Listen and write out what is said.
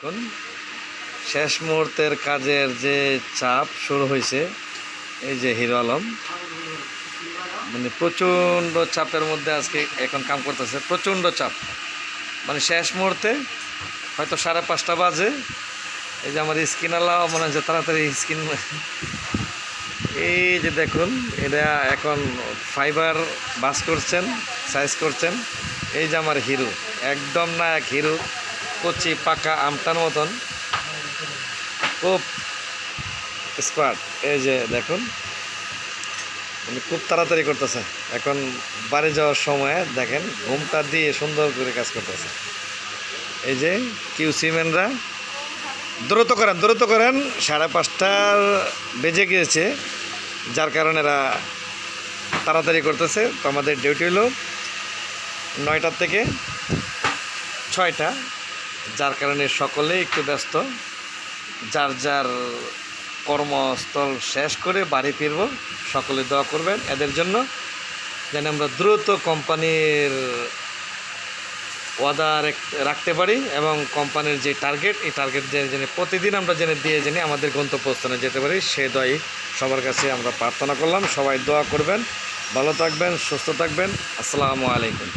এখন শেষ মুহূর্তের কাজের যে চাপ শুরু হয়েছে, এই যে হিরো আলম মানে প্রচণ্ড চাপের মধ্যে আজকে এখন কাম করতেছে, প্রচণ্ড চাপ। মানে শেষ মুহূর্তে হয়তো 5:30 বাজে, এই যে আমার স্কিনালা মনে হচ্ছে তাড়াতাড়ি স্কিন, এই যে দেখুন এটা এখন ফাইবার বাস করছেন, সাইজ করছেন। এই যে আমার হিরো, একদম নায়ক হিরো, কচি পাকা আমটার মতন, খুব স্মার্ট। এই যে দেখুন মানে খুব তাড়াতাড়ি করতেছে। এখন বাড়ি যাওয়ার সময় দেখেন ঘুমটা দিয়ে সুন্দর করে কাজ করতেছে। এই যে কিউসিম্যানরা দ্রুত করেন 5:30 বেজে গিয়েছে, যার কারণে এরা তাড়াতাড়ি করতেছে। তো আমাদের ডিউটি হলো 9টা থেকে 6টা, যার কারণে সকলেই একটু ব্যস্ত। যার যার কর্মস্থল শেষ করে বাড়ি ফিরব। সকলে দোয়া করবেন এদের জন্য, যেন আমরা দ্রুত কোম্পানির ওয়াদা রাখতে পারি এবং কোম্পানির যে টার্গেট, এই টার্গেট যেন প্রতিদিন আমরা দিয়ে আমাদের গন্তব্যস্থানে যেতে পারি। সে দোয়াই সবার কাছে আমরা প্রার্থনা করলাম। সবাই দোয়া করবেন, ভালো থাকবেন, সুস্থ থাকবেন। আসসালামু আলাইকুম।